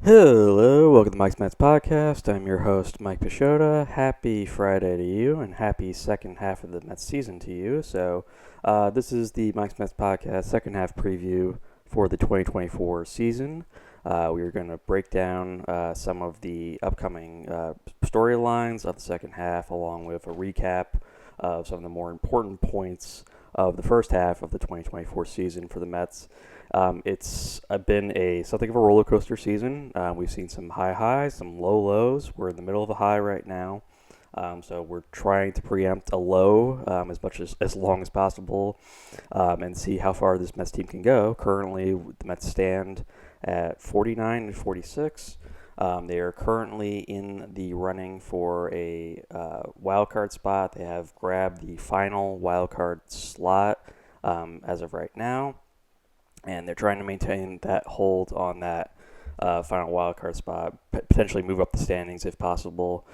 Hello, welcome to Mike's Mets Podcast. I'm your host, Mike Pashota. Happy Friday to you, and happy second half of the Mets season to you. This is the Mike's Mets Podcast second half preview for the 2024 season. We are going to break down some of the upcoming storylines of the second half, along with a recap of some of the more important points of the first half of the 2024 season for the Mets. It's been something of a roller coaster season. We've seen some high highs, some low lows. We're in the middle of a high right now, so we're trying to preempt a low as long as possible, and see how far this Mets team can go. Currently, the Mets stand at 49 and 46. They are currently in the running for a wild card spot. They have grabbed the final wild card slot as of right now, and they're trying to maintain that hold on that final wildcard spot, potentially move up the standings if possible.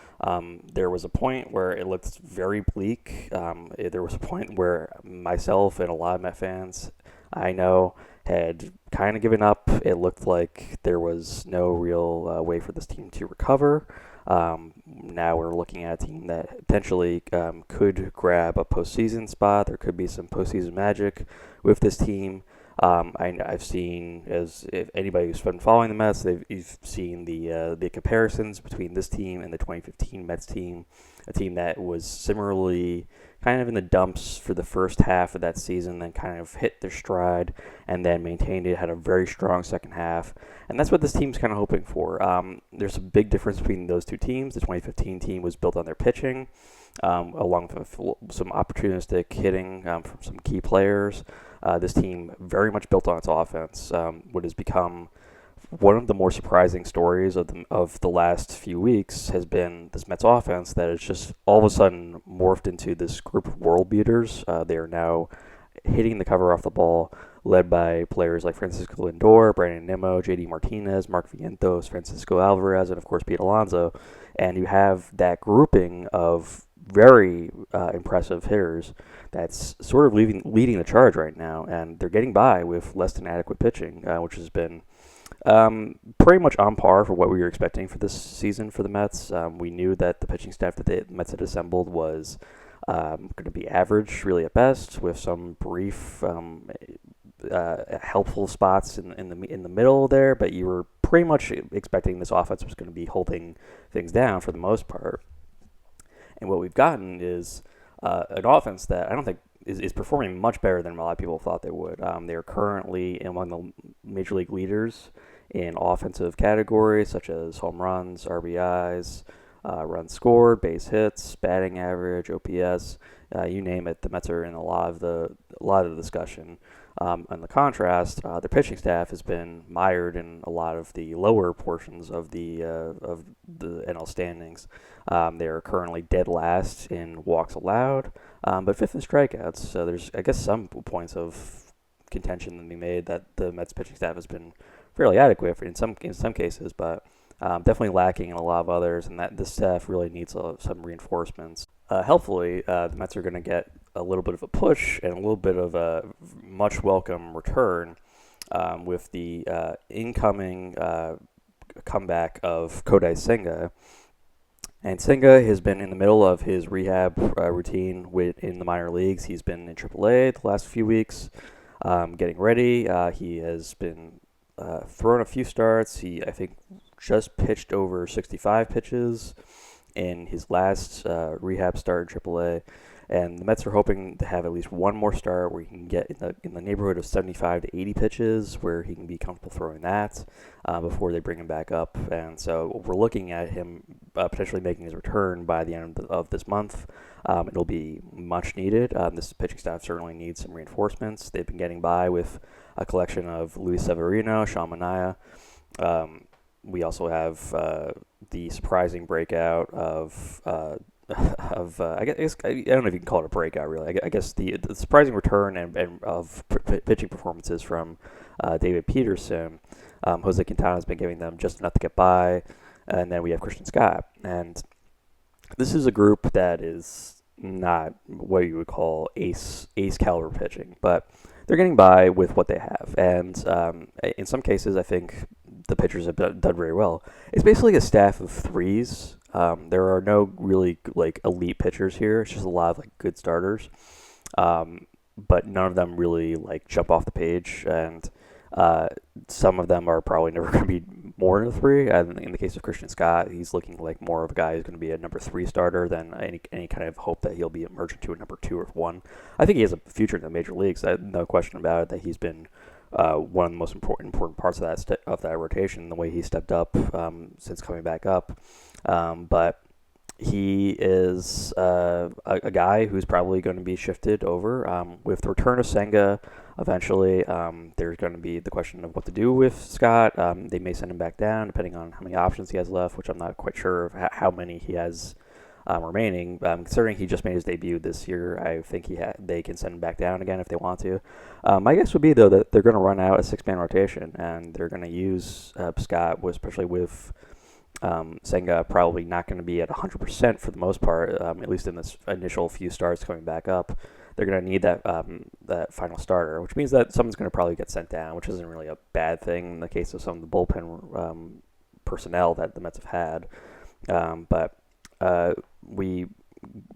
There was a point where it looked very bleak. There was a point where myself and a lot of Met fans I know had kind of given up. It looked like there was no real way for this team to recover. Now we're looking at a team that potentially could grab a postseason spot. There could be some postseason magic with this team. I've seen, as if anybody who's been following the Mets, you've seen the comparisons between this team and the 2015 Mets team, a team that was similarly kind of in the dumps for the first half of that season, then kind of hit their stride and then maintained it, had a very strong second half. And that's what this team's kind of hoping for. There's a big difference between those two teams. The 2015 team was built on their pitching, along with some opportunistic hitting from some key players. This team very much built on its offense. What has become one of the more surprising stories of the last few weeks has been this Mets offense that has just all of a sudden morphed into this group of world beaters. They are now hitting the cover off the ball, led by players like Francisco Lindor, Brandon Nimmo, JD Martinez, Mark Vientos, Francisco Alvarez, and of course Pete Alonso. And you have that grouping of very impressive hitters that's sort of leading the charge right now, and they're getting by with less than adequate pitching, which has been pretty much on par for what we were expecting for this season for the Mets. We knew that the pitching staff that the Mets had assembled was going to be average, really at best, with some brief helpful spots in the middle there. But you were pretty much expecting this offense was going to be holding things down for the most part. And what we've gotten is an offense that I don't think is performing much better than a lot of people thought they would. They're currently among the major league leaders in offensive categories such as home runs, RBIs, runs scored, base hits, batting average, OPS, you name it. The Mets are in a lot of the discussion. In the contrast, their pitching staff has been mired in a lot of the lower portions of the NL standings. They are currently dead last in walks allowed, but fifth in strikeouts. So there's, I guess, some points of contention to be made that the Mets pitching staff has been fairly adequate in some cases, but definitely lacking in a lot of others, and that this staff really needs some reinforcements. Helpfully, the Mets are going to get a little bit of a push and a little bit of a much welcome return with the incoming comeback of Kodak Senga. And Senga has been in the middle of his rehab routine in the minor leagues. He's been in AAA the last few weeks, getting ready. He has been thrown a few starts. He, I think, just pitched over 65 pitches in his last rehab start in AAA. And the Mets are hoping to have at least one more start where he can get in the neighborhood of 75 to 80 pitches, where he can be comfortable throwing that before they bring him back up. And so we're looking at him potentially making his return by the end of this month. It'll be much needed. This pitching staff certainly needs some reinforcements. They've been getting by with a collection of Luis Severino, Sean Manaea. We also have the surprising breakout of I guess I don't know if you can call it a breakout really. I guess the surprising return and of pitching performances from David Peterson. Jose Quintana has been giving them just enough to get by, and then we have Christian Scott. And this is a group that is not what you would call ace caliber pitching, but they're getting by with what they have. And in some cases, I think the pitchers have done very well. It's basically a staff of threes. There are no really like elite pitchers here. It's just a lot of like good starters, but none of them really like jump off the page, and some of them are probably never going to be more than a three. And in the case of Christian Scott, he's looking like more of a guy who's going to be a number three starter than any kind of hope that he'll be emerging to a number two or one. I think he has a future in the major leagues. No question about it. That he's been one of the most important parts of that rotation. The way he stepped up since coming back up, but he is a guy who's probably going to be shifted over with the return of Senga. Eventually, there's going to be the question of what to do with Scott. They may send him back down, depending on how many options he has left, which I'm not quite sure of how many he has remaining. Considering he just made his debut this year, I think they can send him back down again if they want to. My guess would be, though, that they're going to run out a six-man rotation, and they're going to use Scott, especially with Senga probably not going to be at 100% for the most part, at least in this initial few starts coming back up. They're going to need that final starter, which means that someone's going to probably get sent down, which isn't really a bad thing in the case of some of the bullpen personnel that the Mets have had. But we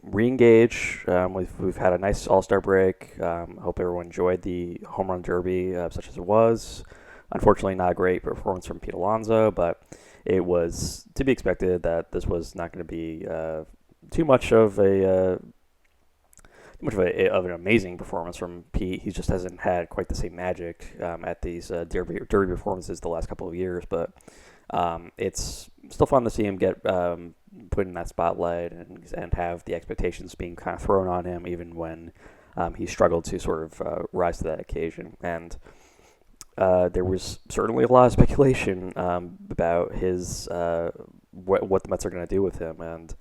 re-engage. We've had a nice All-Star break. I hope everyone enjoyed the home run derby, such as it was. Unfortunately, not a great performance from Pete Alonso, but it was to be expected that this was not going to be too much of an amazing performance from Pete. He just hasn't had quite the same magic at these derby performances the last couple of years, but it's still fun to see him get put in that spotlight and have the expectations being kind of thrown on him, even when he struggled to sort of rise to that occasion. And there was certainly a lot of speculation about his what the Mets are going to do with him, and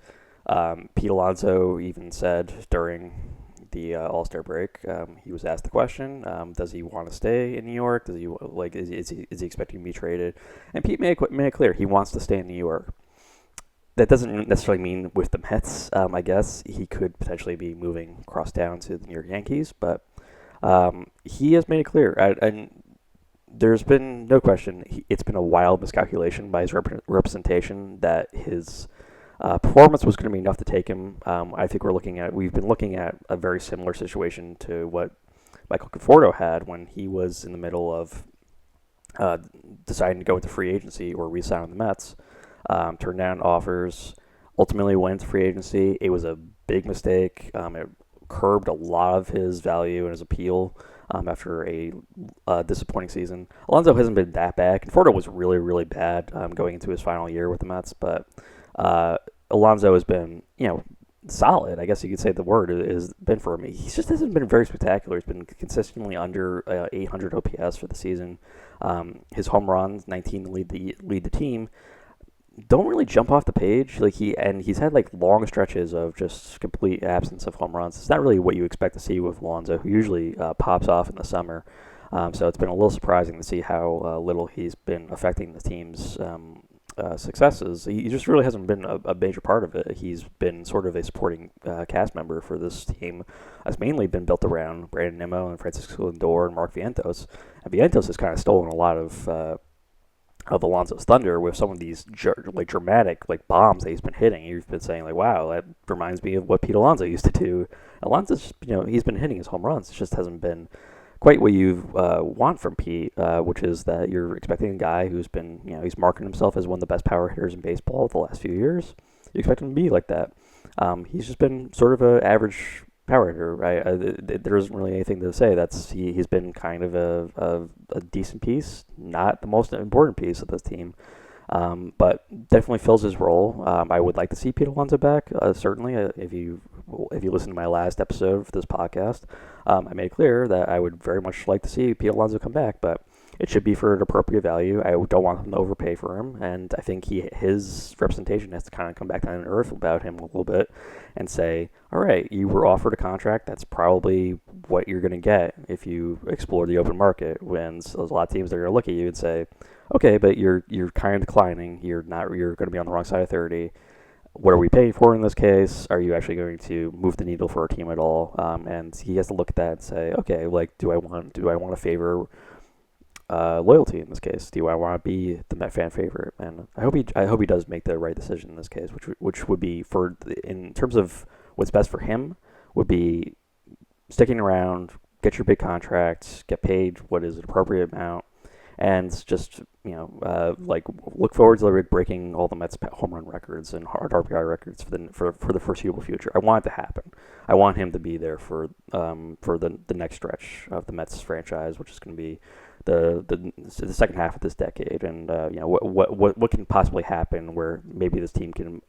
Pete Alonso even said during the All-Star break, he was asked the question: does he want to stay in New York? Does he is he expecting to be traded? And Pete made it clear he wants to stay in New York. That doesn't necessarily mean with the Mets. I guess he could potentially be moving across town to the New York Yankees, but he has made it clear, and there's been no question. It's been a wild miscalculation by his representation that his performance was going to be enough to take him. I think we've been looking at a very similar situation to what Michael Conforto had when he was in the middle of deciding to go into free agency or re-sign with the Mets. Turned down offers, ultimately went to free agency. It was a big mistake. It curbed a lot of his value and his appeal after a disappointing season. Alonso hasn't been that bad. Conforto was really, really bad going into his final year with the Mets, but Alonso has been, solid. I guess you could say the word has been for me. He just hasn't been very spectacular. He's been consistently under 800 OPS for the season. His home runs, 19 to lead the team, don't really jump off the page. He's had long stretches of just complete absence of home runs. It's not really what you expect to see with Alonso, who usually pops off in the summer. So it's been a little surprising to see how little he's been affecting the team's successes. He just really hasn't been a major part of it. He's been sort of a supporting cast member for this team. That's mainly been built around Brandon Nimmo and Francisco Lindor and Mark Vientos. And Vientos has kind of stolen a lot of Alonso's thunder with some of these dramatic bombs that he's been hitting. You've been saying wow, that reminds me of what Pete Alonso used to do. Alonso's he's been hitting his home runs. It just hasn't been quite what you want from Pete, which is that you're expecting a guy who's been he's marking himself as one of the best power hitters in baseball the last few years. You expect him to be like that. He's just been sort of an average power hitter, right? There isn't really anything to say. He's been kind of a decent piece, not the most important piece of this team, but definitely fills his role. I would like to see Pete Alonso back, certainly. If you listen to my last episode of this podcast, I made it clear that I would very much like to see Pete Alonso come back, but it should be for an appropriate value. I don't want them to overpay for him, and I think his representation has to kind of come back down to earth about him a little bit and say, all right, you were offered a contract. That's probably what you're going to get if you explore the open market. When there's a lot of teams that are going to look at you and say, okay, but you're kind of declining. You're going to be on the wrong side of 30. What are we paying for in this case? Are you actually going to move the needle for our team at all? And he has to look at that and say, okay, do I want to favor loyalty in this case? Do I want to be the Met fan favorite? And I hope he does make the right decision in this case, which would be in terms of what's best for him would be sticking around, get your big contracts, get paid what is an appropriate amount, and just like look forward to breaking all the Mets home run records and hard RBI records for the foreseeable future. I want it to happen. I want him to be there for the next stretch of the Mets franchise, which is going to be the second half of this decade, and what can possibly happen where maybe this team can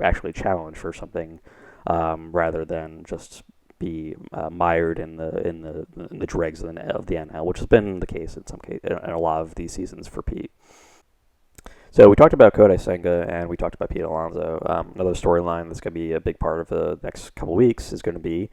actually challenge for something rather than just be mired in the dregs of the NL, which has been the case in a lot of these seasons for Pete. So we talked about Kodak Senga and we talked about Pete Alonso. Another storyline that's going to be a big part of the next couple weeks is going to be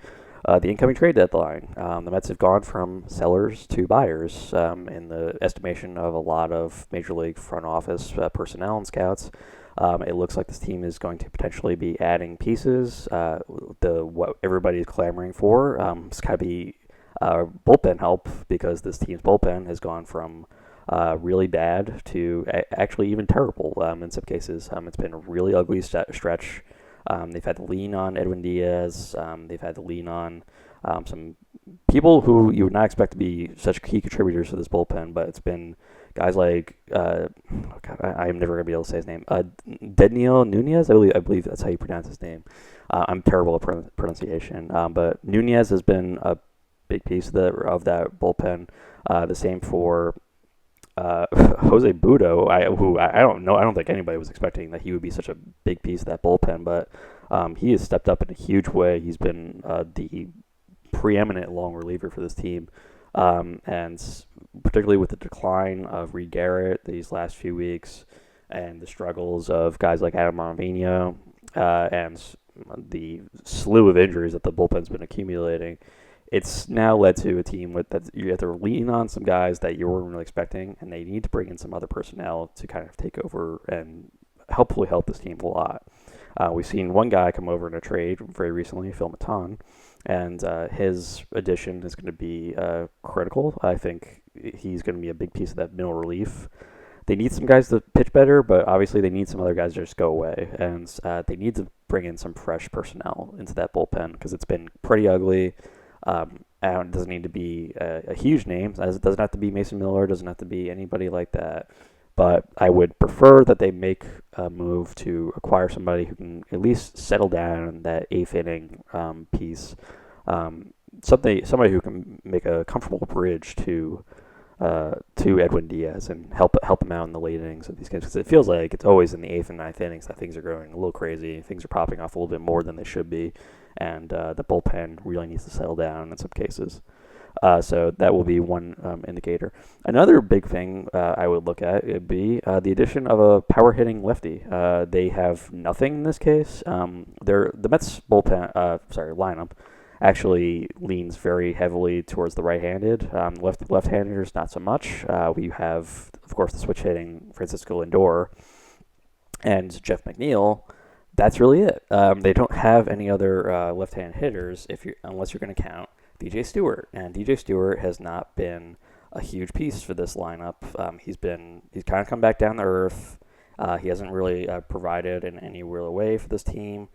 the incoming trade deadline. The Mets have gone from sellers to buyers in the estimation of a lot of Major League front office personnel and scouts. It looks like this team is going to potentially be adding pieces. What everybody's clamoring for it's got to be bullpen help, because this team's bullpen has gone from really bad to actually even terrible in some cases. It's been a really ugly stretch. They've had to lean on Edwin Diaz. They've had to lean on some people who you would not expect to be such key contributors to this bullpen, but it's been guys like I am never going to be able to say his name. Daniel Nunez, I believe that's how you pronounce his name. I'm terrible at pronunciation, but Nunez has been a big piece of that bullpen. The same for Jose Budo, who I don't know. I don't think anybody was expecting that he would be such a big piece of that bullpen, but he has stepped up in a huge way. He's been the preeminent long reliever for this team, and particularly with the decline of Reed Garrett these last few weeks, and the struggles of guys like Adam Ottavino, and the slew of injuries that the bullpen's been accumulating. It's now led to a team that you have to lean on some guys that you weren't really expecting, and they need to bring in some other personnel to kind of take over and hopefully help this team a lot. We've seen one guy come over in a trade very recently, Phil Maton, and his addition is going to be critical. I think he's going to be a big piece of that middle relief. They need some guys to pitch better, but obviously they need some other guys to just go away, and they need to bring in some fresh personnel into that bullpen because it's been pretty ugly. And it doesn't need to be a huge name. It doesn't have to be Mason Miller. It doesn't have to be anybody like that. But I would prefer that they make a move to acquire somebody who can at least settle down in that eighth inning piece. Somebody who can make a comfortable bridge to Edwin Diaz and help him out in the late innings of these games. Because it feels like it's always in the eighth and ninth innings that things are going a little crazy. Things are popping off a little bit more than they should be. And the bullpen really needs to settle down in some cases. So that will be one indicator. Another big thing I would look at would be the addition of a power-hitting lefty. They have nothing in this case. The Mets lineup actually leans very heavily towards the right-handed. Left-handers, not so much. We have, of course, the switch-hitting Francisco Lindor and Jeff McNeil. That's really it. They don't have any other left-hand hitters unless you're going to count DJ Stewart. And DJ Stewart has not been a huge piece for this lineup. He's kind of come back down to earth. He hasn't really provided in any real way for this team.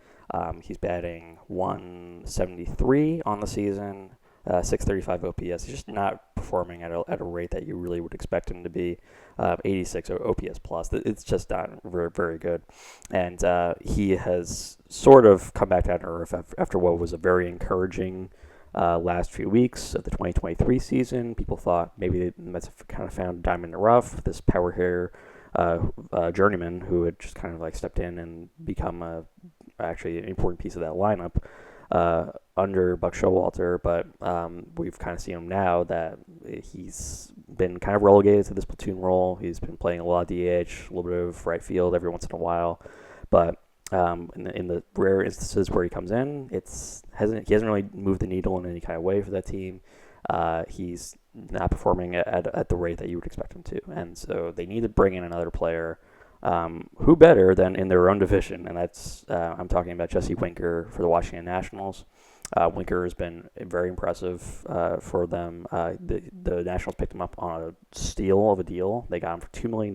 He's batting 173 on the season, 635 OPS. He's just not performing at a rate that you really would expect him to be. 86 OPS plus. It's just not very, very good. And he has sort of come back down to earth after what was a very encouraging last few weeks of the 2023 season. People thought maybe the Mets have kind of found a diamond in the rough, this power hitter journeyman who had just kind of like stepped in and become actually an important piece of that lineup under Buck Showalter, but we've kind of seen him now that he's been kind of relegated to this platoon role. He's been playing a lot of DH, a little bit of right field every once in a while, but in the rare instances where he comes in, he hasn't really moved the needle in any kind of way for that team. He's not performing at the rate that you would expect him to, and so they need to bring in another player. Who better than in their own division? And that's I'm talking about Jesse Winker for the Washington Nationals. Winker has been very impressive for them. The Nationals picked him up on a steal of a deal. They got him for $2 million.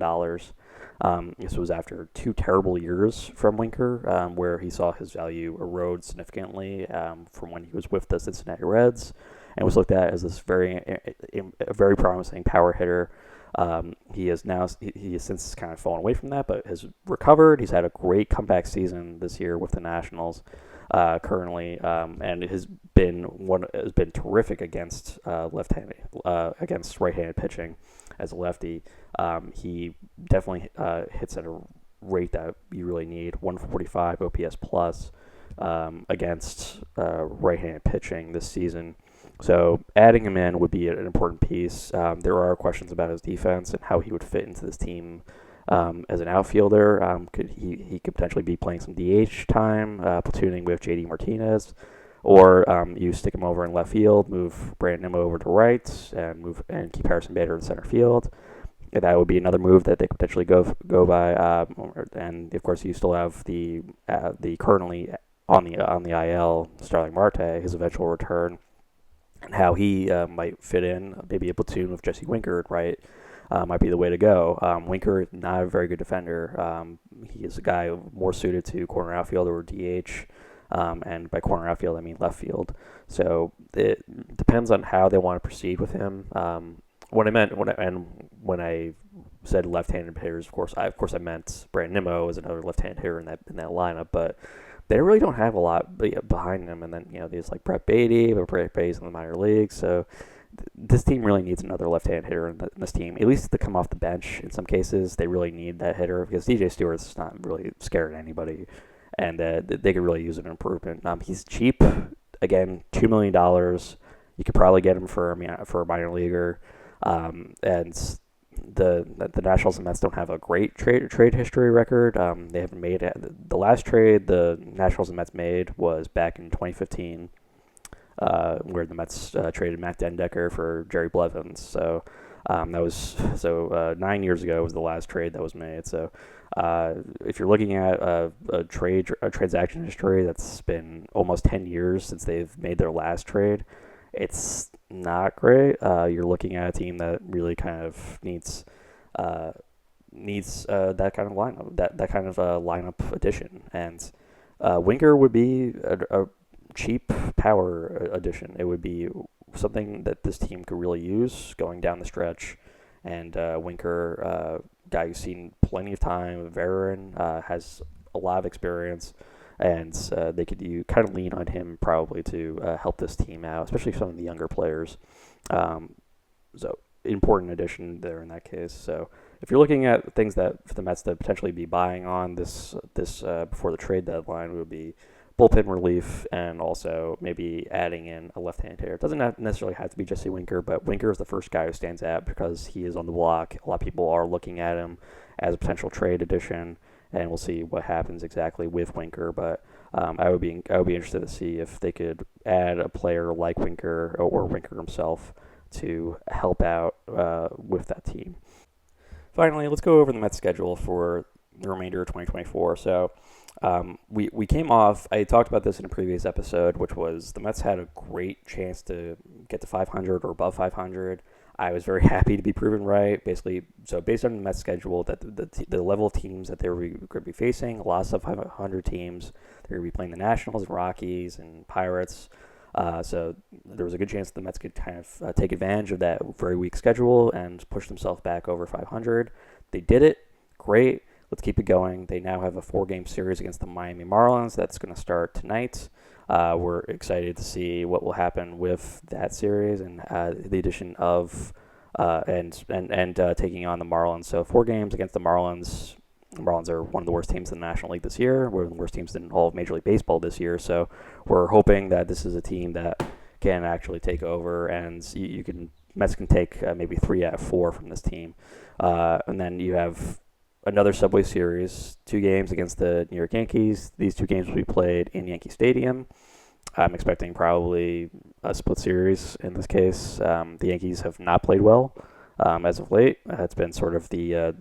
This was after 2 terrible years from Winker, where he saw his value erode significantly from when he was with the Cincinnati Reds, and was looked at as this very promising power hitter. He has since kind of fallen away from that, but has recovered. He's had a great comeback season this year with the Nationals. Currently, and has been terrific against against right-handed pitching as a lefty. He definitely hits at a rate that you really need, 145 OPS plus against right-handed pitching this season. So adding him in would be an important piece. There are questions about his defense and how he would fit into this team. As an outfielder, he could potentially be playing some DH time, platooning with JD Martinez, or you stick him over in left field, move Brandon Nimmo over to right, and keep Harrison Bader in center field. And that would be another move that they could potentially go by. And of course, you still have the currently on the IL Starling Marte, his eventual return, and how he might fit in, maybe a platoon with Jesse Winker, right? Might be the way to go. Winker is not a very good defender. He is a guy more suited to corner outfield or DH, and by corner outfield I mean left field. So it depends on how they want to proceed with him. When I said left-handed hitters, of course I meant Brandon Nimmo as another left-handed hitter in that lineup, but they really don't have a lot behind them. And then there's like Brett Beatty, but Brett Beatty's in the minor leagues, so this team really needs another left-handed hitter in this team, at least to come off the bench. In some cases, they really need that hitter because DJ Stewart's not really scared of anybody, and they could really use an improvement. He's cheap. Again, $2 million. You could probably get him for a minor leaguer. And the Nationals and Mets don't have a great trade history record. They haven't made it. The last trade the Nationals and Mets made was back in 2015. Where the Mets traded Matt Dendecker for Jerry Blevins. So that was 9 years ago was the last trade that was made. So if you're looking at a transaction history that's been almost 10 years since they've made their last trade, it's not great. You're looking at a team that really kind of needs that kind of lineup, that kind of lineup addition, and Winker would be a cheap power addition. It would be something that this team could really use going down the stretch. And Winker, guy who's seen plenty of time, a veteran, has a lot of experience, and they could kind of lean on him probably to help this team out, especially some of the younger players. So important addition there in that case. So if you're looking at things that for the Mets to potentially be buying on this before the trade deadline, would be bullpen relief, and also maybe adding in a left-handed hitter. It doesn't necessarily have to be Jesse Winker, but Winker is the first guy who stands out because he is on the block. A lot of people are looking at him as a potential trade addition, and we'll see what happens exactly with Winker. But I would be interested to see if they could add a player like Winker or Winker himself to help out with that team. Finally, let's go over the Mets schedule for the remainder of 2024. So we came off, I talked about this in a previous episode, which was the Mets had a great chance to get to 500 or above 500. I was very happy to be proven right. Basically, so based on the Mets schedule, that the level of teams that they were going to be facing, a lot of sub-500 teams, they're going to be playing the Nationals, Rockies, and Pirates. So there was a good chance that the Mets could kind of take advantage of that very weak schedule and push themselves back over 500. They did it. Great. Let's keep it going. They now have a 4-game series against the Miami Marlins that's going to start tonight. We're excited to see what will happen with that series and the addition of and taking on the Marlins. So 4 games against the Marlins. The Marlins are one of the worst teams in the National League this year. We're one of the worst teams in all of Major League Baseball this year. So we're hoping that this is a team that can actually take over, and Mets can take maybe 3 out of 4 from this team. And then you have another Subway Series, 2 games against the New York Yankees. These 2 games will be played in Yankee Stadium. I'm expecting probably a split series in this case. The Yankees have not played well as of late. It's been sort of the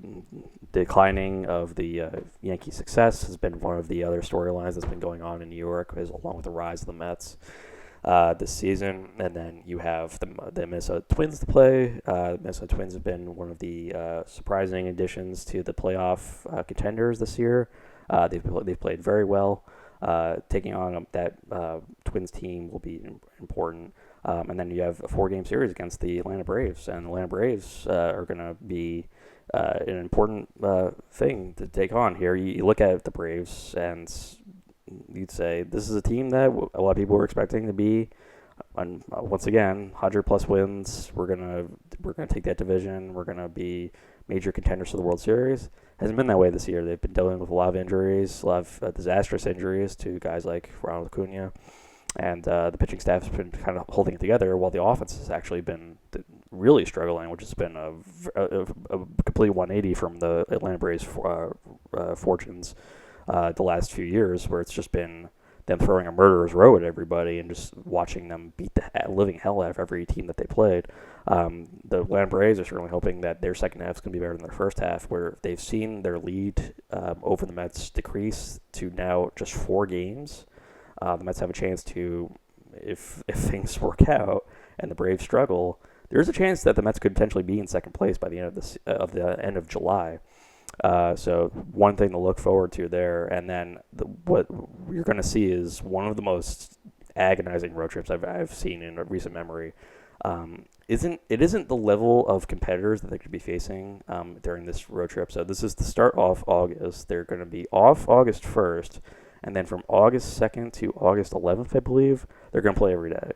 declining of the Yankee success has been one of the other storylines that's been going on in New York, along with the rise of the Mets. this season. And then you have the Minnesota Twins to play. Minnesota Twins have been one of the surprising additions to the playoff contenders this year. They've played very well. Taking on that Twins team will be important. And then you have a 4-game series against the Atlanta Braves, and the Atlanta Braves are going to be an important thing to take on here. You look at the Braves, and you'd say this is a team that a lot of people were expecting to be, once again, 100+ wins. We're gonna take that division. We're gonna be major contenders for the World Series. Hasn't been that way this year. They've been dealing with a lot of injuries, a lot of disastrous injuries to guys like Ronald Acuna. And the pitching staff's been kind of holding it together, while the offense has actually been really struggling, which has been a complete 180 from the Atlanta Braves fortunes the last few years, where it's just been them throwing a murderer's row at everybody and just watching them beat the living hell out of every team that they played. The Atlanta Braves are certainly hoping that their second half is going to be better than their first half, where they've seen their lead over the Mets decrease to now just 4 games. The Mets have a chance to, if things work out and the Braves struggle, there's a chance that the Mets could potentially be in second place by the end of the end of July. So one thing to look forward to there, and then what you're going to see is one of the most agonizing road trips I've seen in recent memory. It isn't the level of competitors that they could be facing during this road trip. So this is to start off August. They're going to be off August 1st. And then from August 2nd to August 11th, I believe, they're going to play every day.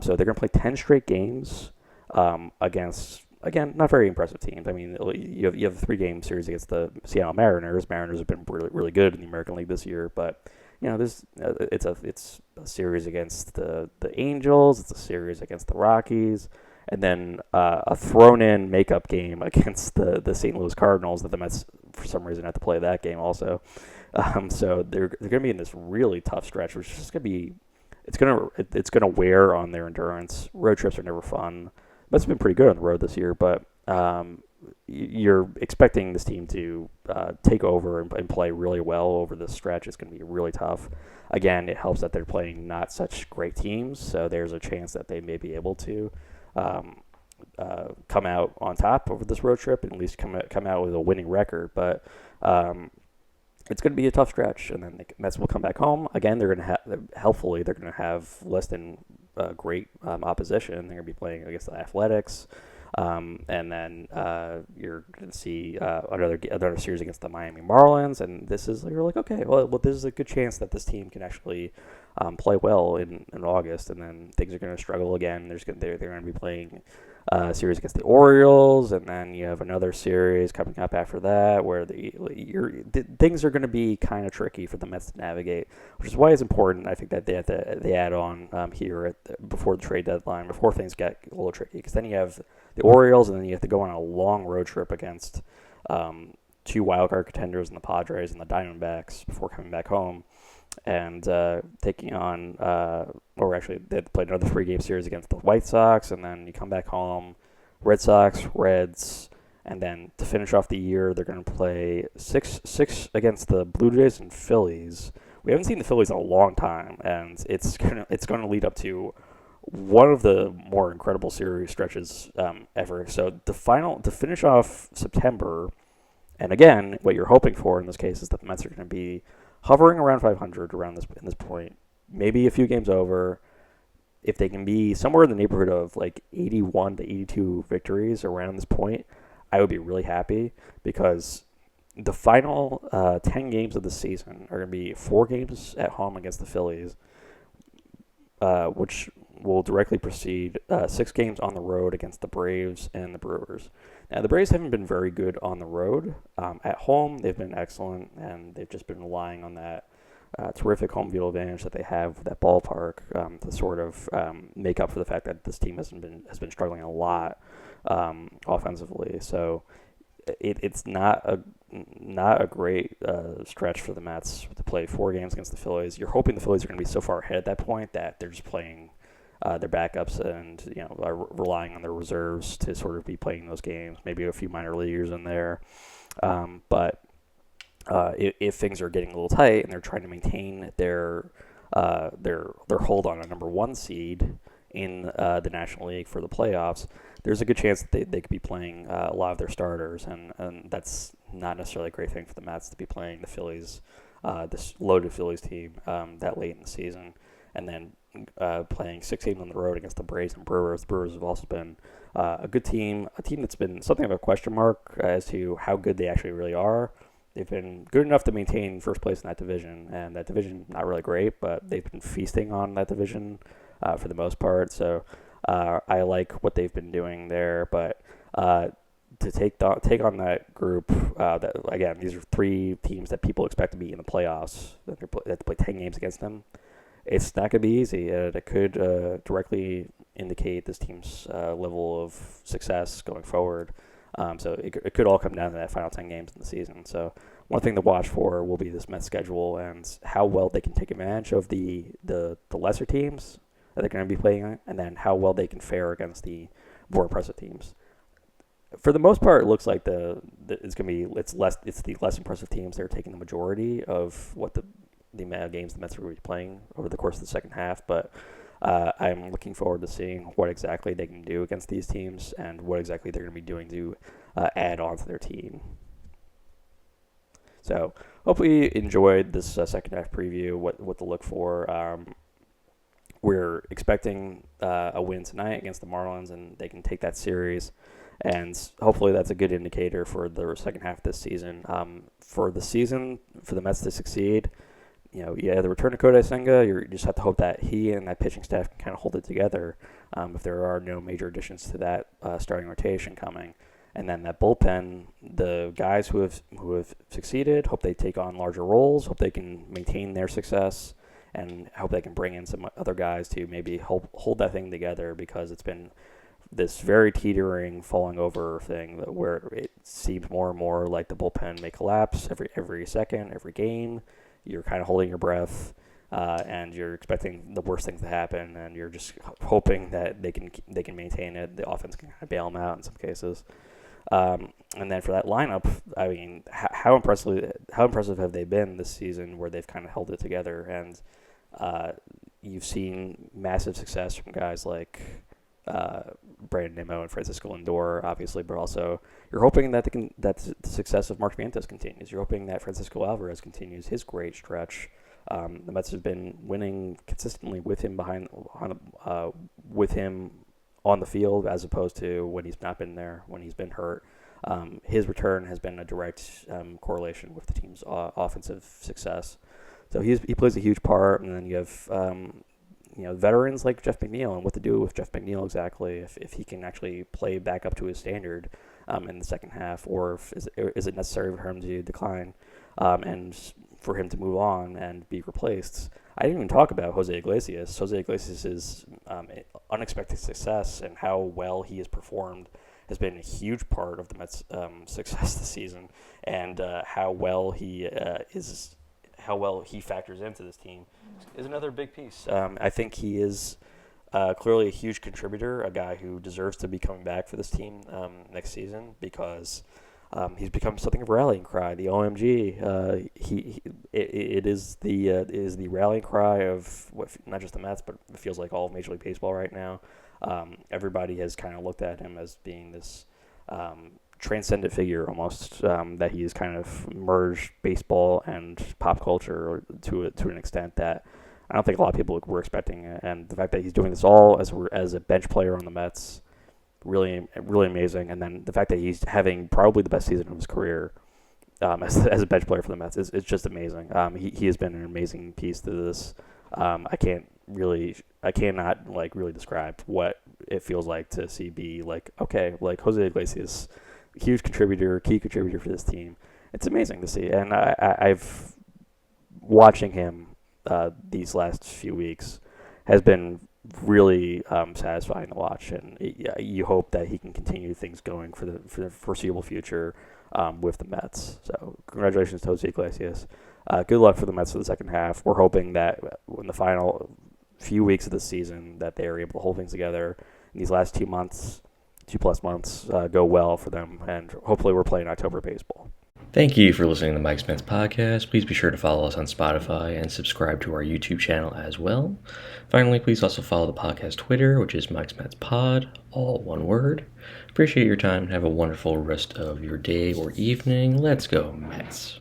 So they're going to play 10 straight games against, again, not very impressive teams. I mean, you have a 3-game series against the Seattle Mariners. Mariners have been really, really good in the American League this year. But, it's a series against the Angels. It's a series against the Rockies. And then a thrown-in makeup game against the St. Louis Cardinals that the Mets, for some reason, have to play that game also. So they're going to be in this really tough stretch, which is just going to be it's going to wear on their endurance. Road trips are never fun. Mets have been pretty good on the road this year, but you're expecting this team to take over and play really well over this stretch. It's going to be really tough. Again, it helps that they're playing not such great teams, so there's a chance that they may be able to come out on top over this road trip and at least come out with a winning record. But it's going to be a tough stretch, and then the Mets will come back home. Again, they're going to hopefully they're going to have less than great opposition. They're going to be playing against the Athletics, and then you're going to see another series against the Miami Marlins. And you're like, okay, well, this is a good chance that this team can actually play well in August, and then things are going to struggle again. They're going to be playing a series against the Orioles, and then you have another series coming up after that where things are going to be kind of tricky for the Mets to navigate, which is why it's important, I think, that they add on here before the trade deadline, before things get a little tricky, because then you have the Orioles, and then you have to go on a long road trip against 2 wildcard contenders in the Padres and the Diamondbacks before coming back home and taking on, or actually they played another 3-game series against the White Sox, and then you come back home, Red Sox, Reds, and then to finish off the year, they're going to play six against the Blue Jays and Phillies. We haven't seen the Phillies in a long time, and it's going to lead up to one of the more incredible series stretches ever. So to finish off September, and again, what you're hoping for in this case is that the Mets are going to be hovering around 500 in this point, maybe a few games over. If they can be somewhere in the neighborhood of like 81 to 82 victories around this point, I would be really happy, because the final 10 games of the season are going to be 4 games at home against the Phillies, which will directly precede 6 games on the road against the Braves and the Brewers. Now, the Braves haven't been very good on the road. At home, they've been excellent, and they've just been relying on that terrific home field advantage that they have with that ballpark to sort of make up for the fact that this team has been struggling a lot offensively. So it's not a great stretch for the Mets to play 4 games against the Phillies. You're hoping the Phillies are going to be so far ahead at that point that they're just playing their backups and are relying on their reserves to sort of be playing those games. Maybe a few minor leaguers in there, but if things are getting a little tight and they're trying to maintain their their hold on a number one seed in the National League for the playoffs, there's a good chance that they could be playing a lot of their starters, and that's not necessarily a great thing for the Mets to be playing the Phillies, this loaded Phillies team that late in the season, and then playing 6 games on the road against the Braves and Brewers. The Brewers have also been a good team, a team that's been something of a question mark as to how good they actually really are. They've been good enough to maintain first place in that division, and that division not really great, but they've been feasting on that division for the most part. So I like what they've been doing there, but to take on that group, that again, these are 3 teams that people expect to be in the playoffs. That have to play 10 games against them. It's not going to be easy. It could directly indicate this team's level of success going forward. So it could all come down to that final 10 games in the season. So one thing to watch for will be this Mets schedule and how well they can take advantage of the lesser teams that they're going to be playing, and then how well they can fare against the more impressive teams. For the most part, it looks like it's the less impressive teams that are taking the majority of what the amount of games the Mets are going to be playing over the course of the second half, but I'm looking forward to seeing what exactly they can do against these teams and what exactly they're going to be doing to add on to their team. So hopefully you enjoyed this second half preview, what to look for. We're expecting a win tonight against the Marlins, and they can take that series. And hopefully that's a good indicator for the second half of this season. For the Mets to succeed, the return of Kodak Senga, you just have to hope that he and that pitching staff can kind of hold it together if there are no major additions to that starting rotation coming. And then that bullpen, the guys who have succeeded, hope they take on larger roles, hope they can maintain their success, and hope they can bring in some other guys to maybe hold that thing together, because it's been this very teetering, falling over thing where it seems more and more like the bullpen may collapse every second, every game. You're kind of holding your breath, and you're expecting the worst things to happen, and you're just hoping that they can maintain it. The offense can kind of bail them out in some cases. And then for that lineup, I mean, how impressive have they been this season, where they've kind of held it together? And you've seen massive success from guys like Brandon Nimmo and Francisco Lindor, obviously, but also you're hoping that the success of Mark Vientos continues. You're hoping that Francisco Alvarez continues his great stretch. The Mets have been winning consistently with him with him on the field, as opposed to when he's not been there, when he's been hurt. His return has been a direct correlation with the team's offensive success. So he plays a huge part, and then you have veterans like Jeff McNeil, and what to do with Jeff McNeil exactly, if he can actually play back up to his standard in the second half, or is it necessary for him to decline and for him to move on and be replaced. I didn't even talk about Jose Iglesias. Jose Iglesias' unexpected success and how well he has performed has been a huge part of the Mets' success this season, and how well he factors into this team is another big piece. I think he is clearly a huge contributor, a guy who deserves to be coming back for this team next season, because he's become something of a rallying cry. The OMG, it is the rallying cry of not just the Mets, but it feels like all of Major League Baseball right now. Everybody has kind of looked at him as being this transcendent figure almost, that he has kind of merged baseball and pop culture to an extent that I don't think a lot of people were expecting. And the fact that he's doing this all as a bench player on the Mets, really, really amazing. And then the fact that he's having probably the best season of his career as a bench player for the Mets is just amazing. He has been an amazing piece to this. I cannot really describe what it feels like to see Jose Iglesias, huge contributor, key contributor for this team. It's amazing to see, and I've watching him these last few weeks has been really satisfying to watch, and you hope that he can continue things going for the foreseeable future with the Mets. So congratulations to Jose Iglesias. Good luck for the Mets for the second half. We're hoping that in the final few weeks of the season that they are able to hold things together. In these last 2 plus months, go well for them, and hopefully we're playing October baseball. Thank you for listening to the Mike's Mets podcast. Please be sure to follow us on Spotify and subscribe to our YouTube channel as well. Finally, please also follow the podcast Twitter, which is Mike's Mets Pod, all one word. Appreciate your time and have a wonderful rest of your day or evening. Let's go, Mets.